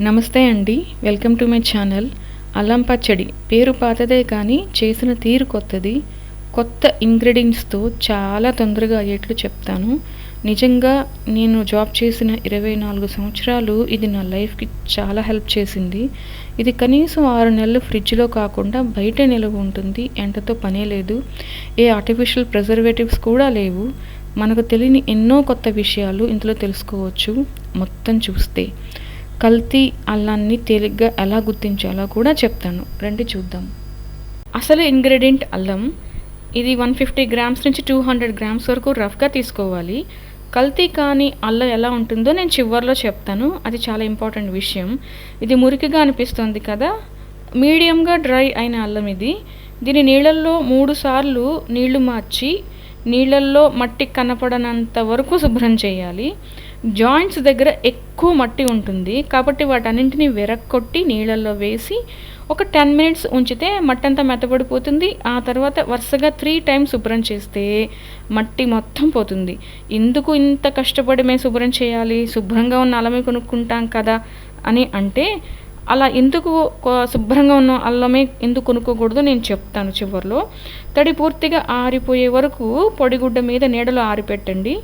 నమస్తే అండి, welcome to my channel. అల్లం పచ్చడి పేరు పాతదే కానీ చేసిన తీరు కొత్తది. కొత్త ఇంగ్రీడియంట్స్తో చాలా తొందరగా అయ్యేట్లు చెప్తాను. నిజంగా నేను జాబ్ చేసిన 24 సంవత్సరాలు ఇది నా లైఫ్కి చాలా హెల్ప్ చేసింది. ఇది కనీసం 6 నెలలు ఫ్రిడ్జ్లో కాకుండా బయటే నిలవ ఉంటుంది. ఎండతో పనే లేదు, ఏ ఆర్టిఫిషియల్ ప్రిజర్వేటివ్స్ కూడా లేవు. మనకు తెలియని ఎన్నో కొత్త విషయాలు ఇందులో తెలుసుకోవచ్చు మొత్తం చూస్తే. కల్తీ అల్లాన్ని తేలిగ్గా ఎలా గుర్తించాలో కూడా చెప్తాను, రండి చూద్దాం. అసలు ఇంగ్రీడియంట్ అల్లం. ఇది 150 గ్రామ్స్ నుంచి 200 గ్రామ్స్ వరకు రఫ్గా తీసుకోవాలి. కల్తీ కానీ అల్లం ఎలా ఉంటుందో నేను చివరిలో చెప్తాను, అది చాలా ఇంపార్టెంట్ విషయం. ఇది మురికిగా అనిపిస్తుంది కదా, మీడియంగా డ్రై అయిన అల్లం ఇది. దీని నీళ్ళల్లో 3 సార్లు నీళ్లు మార్చి నీళ్ళల్లో మట్టి కనపడనంత వరకు శుభ్రం చేయాలి. జాయింట్స్ దగ్గర ఎక్కువ మట్టి ఉంటుంది కాబట్టి వాటన్నింటినీ విరక్కొట్టి నీళ్ళల్లో వేసి ఒక 10 మినిట్స్ ఉంచితే మట్టి అంతా మెత్తబడిపోతుంది. ఆ తర్వాత వరుసగా 3 టైమ్స్ శుభ్రం చేస్తే మట్టి మొత్తం పోతుంది. ఎందుకు ఇంత కష్టపడి మేము శుభ్రం చేయాలి, శుభ్రంగా ఉన్న అల్లమే కొనుక్కుంటాం కదా అని అంటే, అలా ఎందుకు శుభ్రంగా ఉన్న అల్లమే ఎందుకు కొనుక్కోకూడదో నేను చెప్తాను చివరిలో. తడి పూర్తిగా ఆరిపోయే వరకు పొడిగుడ్డ మీద నీడలో ఆరిపెట్టండి.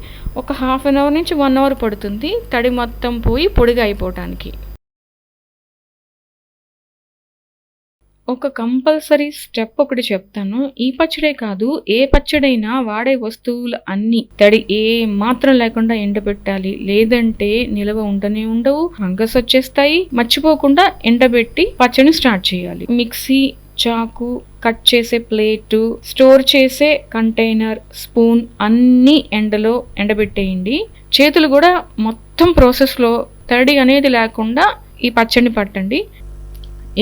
ఒక హాఫ్ అన్ అవర్ నుంచి 1 అవర్ పడుతుంది తడి మొత్తం పోయి పొడిగా అయిపోవటానికి. ఒక కంపల్సరీ స్టెప్ ఒకటి చెప్తాను. ఈ పచ్చడే కాదు, ఏ పచ్చడైనా వాడే వస్తువులు అన్నీ తడి ఏ మాత్రం లేకుండా ఎండబెట్టాలి. లేదంటే నిల్వ ఉండనే ఉండవు, ఫంగస్ వచ్చేస్తాయి. మర్చిపోకుండా ఎండబెట్టి పచ్చడిని స్టార్ట్ చేయాలి. మిక్సీ, చాకు, కట్ చేసే ప్లేటు, స్టోర్ చేసే కంటైనర్, స్పూన్ అన్నీ ఎండలో ఎండబెట్టేయండి. చేతులు కూడా మొత్తం ప్రాసెస్లో తడి అనేది లేకుండా ఈ పచ్చడిని పట్టండి.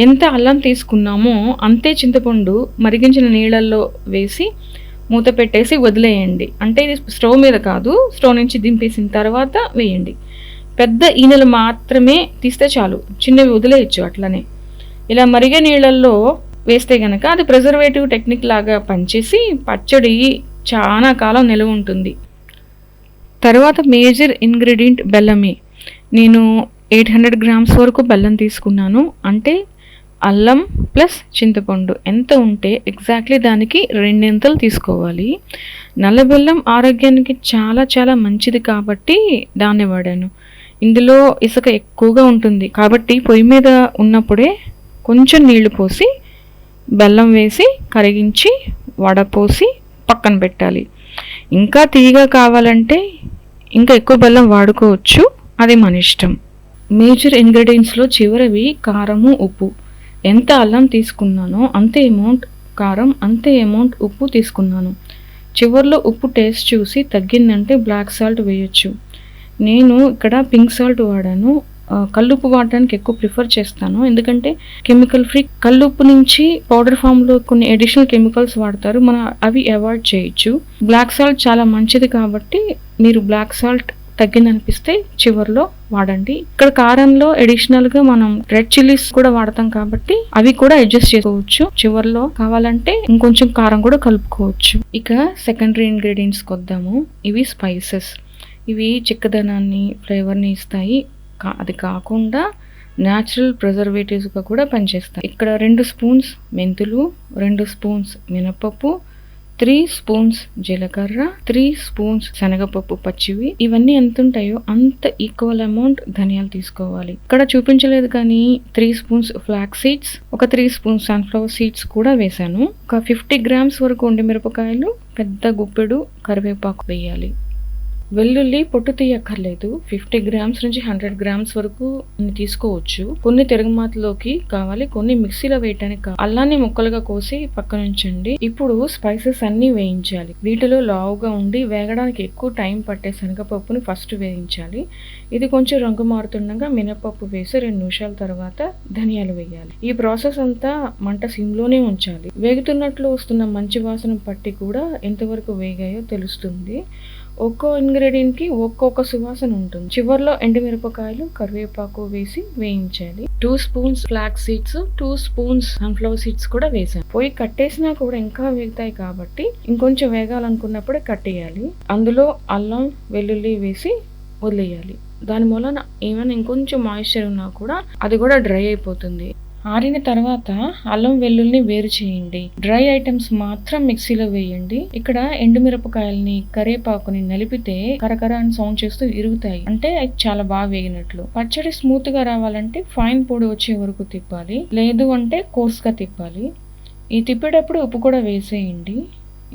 ఎంత అల్లం తీసుకున్నామో అంతే చింతపండు మరిగించిన నీళ్ళల్లో వేసి మూత పెట్టేసి వదిలేయండి. అంటే ఇది స్టవ్ మీద కాదు, స్టవ్ నుంచి దింపేసిన తర్వాత వేయండి. పెద్ద ఈనెలు మాత్రమే తీస్తే చాలు, చిన్నవి వదిలేయచ్చు అట్లనే. ఇలా మరిగే నీళ్ళల్లో వేస్తే కనుక అది ప్రిజర్వేటివ్ టెక్నిక్ లాగా పనిచేసి పచ్చడి చాలా కాలం నిల్వ ఉంటుంది. తర్వాత మేజర్ ఇంగ్రీడియంట్ బెల్లమే. నేను 800 గ్రామ్స్ వరకు బెల్లం తీసుకున్నాను. అంటే అల్లం ప్లస్ చింతపండు ఎంత ఉంటే ఎగ్జాక్ట్లీ దానికి 2 తీసుకోవాలి. నల్ల బెల్లం ఆరోగ్యానికి చాలా చాలా మంచిది కాబట్టి దాన్ని వాడాను. ఇందులో ఇసుక ఎక్కువగా ఉంటుంది కాబట్టి పొయ్యి మీద ఉన్నప్పుడే కొంచెం నీళ్లు పోసి బెల్లం వేసి కరిగించి వడపోసి పక్కన పెట్టాలి. ఇంకా తీయగా కావాలంటే ఇంకా ఎక్కువ బెల్లం వాడుకోవచ్చు, అది మన ఇష్టం. మేజర్ ఇంగ్రీడియంట్స్లో చివరివి కారము, ఉప్పు. ఎంత అల్లం తీసుకున్నానో అంతే అమౌంట్ కారం, అంతే అమౌంట్ ఉప్పు తీసుకున్నాను. చివరిలో ఉప్పు టేస్ట్ చూసి తగ్గిందంటే బ్లాక్ సాల్ట్ వేయచ్చు. నేను ఇక్కడ పింక్ సాల్ట్ వాడాను. కల్లుప్పు వాడడానికి ఎక్కువ ప్రిఫర్ చేస్తాను, ఎందుకంటే కెమికల్ ఫ్రీ. కల్లుప్పు నుంచి పౌడర్ ఫామ్లో కొన్ని అడిషనల్ కెమికల్స్ వాడతారు, మనం అవి అవాయిడ్ చేయొచ్చు. బ్లాక్ సాల్ట్ చాలా మంచిది కాబట్టి మీరు బ్లాక్ సాల్ట్ తగ్గిందనిపిస్తే చివరిలో వాడండి. ఇక్కడ కారంలో అడిషనల్ గా మనం రెడ్ చిల్లీస్ కూడా వాడతాం కాబట్టి అవి కూడా అడ్జస్ట్ చేసుకోవచ్చు. చివరిలో కావాలంటే ఇంకొంచెం కారం కూడా కలుపుకోవచ్చు. ఇక సెకండరీ ఇంగ్రీడియంట్స్ కొద్దాము. ఇవి స్పైసెస్. ఇవి చిక్కదనాన్ని, ఫ్లేవర్ని ఇస్తాయి. అది కాకుండా న్యాచురల్ ప్రిజర్వేటివ్స్గా కూడా పనిచేస్తాయి. ఇక్కడ 2 స్పూన్స్ మెంతులు, 2 స్పూన్స్ మినపప్పు, 3 స్పూన్స్ జీలకర్ర, 3 స్పూన్స్ శనగపప్పు పచ్చివి. ఇవన్నీ ఎంత ఉంటాయో అంత ఈక్వల్ అమౌంట్ ధనియాలు తీసుకోవాలి. ఇక్కడ చూపించలేదు కానీ 3 స్పూన్స్ ఫ్లాక్స్ సీడ్స్, ఒక 3 స్పూన్స్ సన్ఫ్లవర్ సీడ్స్ కూడా వేశాను. ఒక 50 గ్రామ్స్ వరకు ఉండే మిరపకాయలు, పెద్ద గుప్పెడు కరివేపాకు వేయాలి. వెల్లుల్లి పొట్టు తీయక్కర్లేదు. 50 గ్రామ్స్ నుంచి 100 గ్రామ్స్ వరకు తీసుకోవచ్చు. కొన్ని తిరగమాతలోకి కావాలి, కొన్ని మిక్సీలో వేయటానికి. అల్లాన్ని ముక్కలుగా కోసి పక్కన ఉంచండి. ఇప్పుడు స్పైసెస్ అన్ని వేయించాలి. వీటిలో లావుగా ఉండి వేగడానికి ఎక్కువ టైం పట్టే శనగపప్పుని ఫస్ట్ వేయించాలి. ఇది కొంచెం రంగు మారుతుండగా మినపప్పు వేసి 2 నిమిషాల తర్వాత ధనియాలు వేయాలి. ఈ ప్రాసెస్ అంతా మంట సిమ్లోనే ఉంచాలి. వేగుతున్నట్లు వస్తున్న మంచి వాసన పట్టి కూడా ఎంతవరకు వేగాయో తెలుస్తుంది. ఒక్కో ఇంగ్రీడియంట్కి ఒక్కొక్క సువాసన ఉంటుంది. చివరిలో ఎండుమిరపకాయలు, కరివేపాకు వేసి వేయించాలి. 2 spoons flax seeds, 2 spoons sunflower seeds కూడా వేసాను. పొయ్యి కట్టేసినా కూడా ఇంకా వేగుతాయి కాబట్టి ఇంకొంచెం వేగాలనుకున్నప్పుడే కట్టేయాలి. అందులో అల్లం, వెల్లుల్లి వేసి వదిలేయాలి. దాని మూలన ఏమైనా ఇంకొంచెం మాయిశ్చర్ ఉన్నా కూడా అది కూడా డ్రై అయిపోతుంది. ఆరిన తర్వాత అల్లం వెల్లుల్ని వేరు చేయండి. డ్రై ఐటమ్స్ మాత్రం మిక్సీలో వేయండి. ఇక్కడ ఎండుమిరపకాయల్ని కరివేపాకుని నలిపితే కరకర అని సౌండ్ చేస్తూ ఇరుగుతాయి, అంటే చాలా బాగా వేగినట్లు. పచ్చడి స్మూత్ గా రావాలంటే ఫైన్ పొడి వచ్చే వరకు తిప్పాలి, లేదు అంటే కోర్స్ గా తిప్పాలి. ఈ తిప్పేటప్పుడు ఉప్పు కూడా వేసేయండి.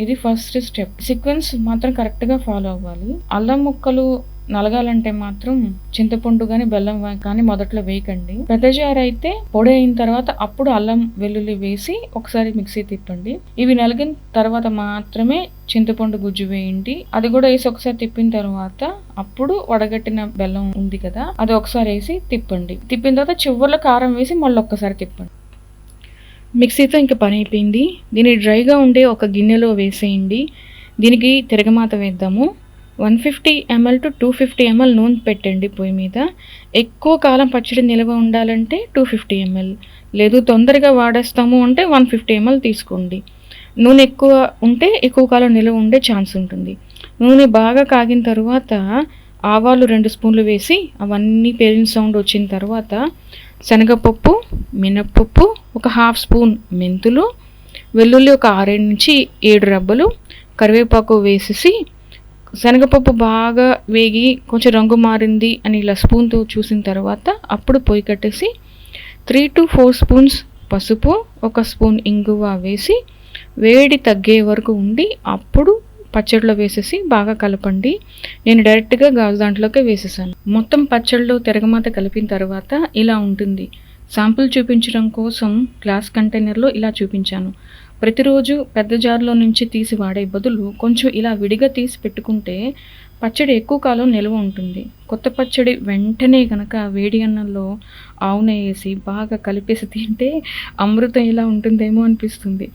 ఇది ఫస్ట్ స్టెప్. సీక్వెన్స్ మాత్రం కరెక్ట్ గా ఫాలో అవ్వాలి. అల్లం ముక్కలు నలగాలంటే మాత్రం చింతపండు కానీ బెల్లం కానీ మొదట్లో వేయకండి. పెద్ద జార్ అయితే పొడి అయిన తర్వాత అప్పుడు అల్లం వెల్లుల్లి వేసి ఒకసారి మిక్సీ తిప్పండి. ఇవి నలిగిన తర్వాత మాత్రమే చింతపండు గుజ్జు వేయండి. అది కూడా వేసి ఒకసారి తిప్పిన తర్వాత అప్పుడు వడగట్టిన బెల్లం ఉంది కదా, అది ఒకసారి వేసి తిప్పండి. తిప్పిన తర్వాత చివర్లో కారం వేసి మళ్ళీ ఒక్కసారి తిప్పండి. మిక్సీతో ఇంకా పని అయిపోయింది. దీన్ని డ్రైగా ఉండే ఒక గిన్నెలో వేసేయండి. దీనికి తిరగమాత వేద్దాము. 150 ml to 250 ml నూనె పెట్టండి పొయ్యి మీద. ఎక్కువ కాలం పచ్చడి నిల్వ ఉండాలంటే 250 ml, లేదు తొందరగా వాడేస్తాము అంటే 150 ml తీసుకోండి. నూనె ఎక్కువ ఉంటే ఎక్కువ కాలం నిల్వ ఉండే ఛాన్స్ ఉంటుంది. నూనె బాగా కాగిన తర్వాత ఆవాలు 2 స్పూన్లు వేసి అవన్నీ పేలిన సౌండ్ వచ్చిన తర్వాత శనగపప్పు, మినప్పప్పు, ఒక 1/2 స్పూన్ మెంతులు, వెల్లుల్లి ఒక 6 నుంచి 7 రెబ్బలు, కరివేపాకు వేసేసి శనగపప్పు బాగా వేగి కొంచెం రంగు మారింది అని ఇలా స్పూన్తో చూసిన తర్వాత అప్పుడు పొయ్యి కట్టేసి 3 to 4 స్పూన్స్ పసుపు, 1 స్పూన్ ఇంగువ వేసి వేడి తగ్గే వరకు ఉండి అప్పుడు పచ్చడిలో వేసేసి బాగా కలపండి. నేను డైరెక్ట్గా గాజు దాంట్లోకే వేసేసాను. మొత్తం పచ్చడిలో తిరగమాత కలిపిన తర్వాత ఇలా ఉంటుంది. శాంపుల్ చూపించడం కోసం గ్లాస్ కంటైనర్లో ఇలా చూపించాను. ప్రతిరోజు పెద్ద జార్లో నుంచి తీసి వాడే బదులు కొంచెం ఇలా విడిగా తీసి పెట్టుకుంటే పచ్చడి ఎక్కువ కాలం నిల్వ ఉంటుంది. కొత్త పచ్చడి వెంటనే కనుక వేడి అన్నంలో ఆవు నెయ్యి వేసి బాగా కలిపేసి తింటే అమృతం ఇలా ఉంటుందేమో అనిపిస్తుంది.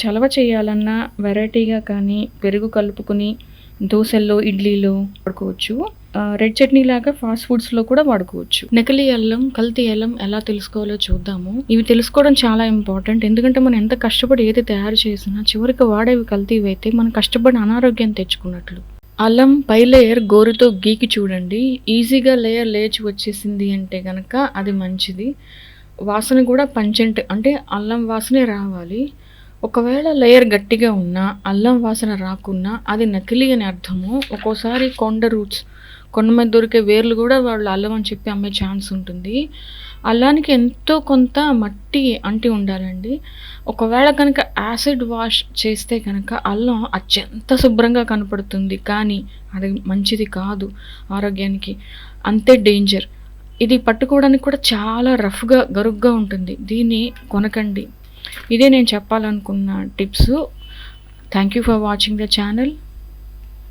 చలవ చేయాలన్నా వెరైటీగా కానీ పెరుగు కలుపుకొని దోశల్లో, ఇడ్లీలో వాడుకోవచ్చు. రెడ్ చట్నీ లాగా ఫాస్ట్ ఫుడ్స్లో కూడా వాడుకోవచ్చు. నకిలీ అల్లం, కల్తీ అల్లం ఎలా తెలుసుకోవాలో చూద్దాము. ఇవి తెలుసుకోవడం చాలా ఇంపార్టెంట్. ఎందుకంటే మనం ఎంత కష్టపడి ఏది తయారు చేసినా చివరికి వాడేవి కల్తీవి అయితే మనం కష్టపడి అనారోగ్యం తెచ్చుకున్నట్లు. అల్లం పై లేయర్ గోరుతో గీకి చూడండి. ఈజీగా లేయర్ లేచి వచ్చేసింది అంటే కనుక అది మంచిది. వాసన కూడా పంచెంట్ అంటే అల్లం వాసనే రావాలి. ఒకవేళ లేయర్ గట్టిగా ఉన్నా అల్లం వాసన రాకున్నా అది నకిలీ అని అర్థము. ఒక్కోసారి కొండ మీద దొరికే వేర్లు కూడా వాళ్ళు అల్లం అని చెప్పి అమ్మే ఛాన్స్ ఉంటుంది. అల్లానికి ఎంతో కొంత మట్టి అంటి ఉండాలండి. ఒకవేళ కనుక యాసిడ్ వాష్ చేస్తే కనుక అల్లం అత్యంత శుభ్రంగా కనపడుతుంది, కానీ అది మంచిది కాదు ఆరోగ్యానికి. అంతే డేంజర్. ఇది పట్టుకోవడానికి కూడా చాలా రఫ్గా గరుగ్గా ఉంటుంది. దీన్ని కొనకండి. ఇదే నేను చెప్పాలనుకున్న tips. Thank you for watching the channel.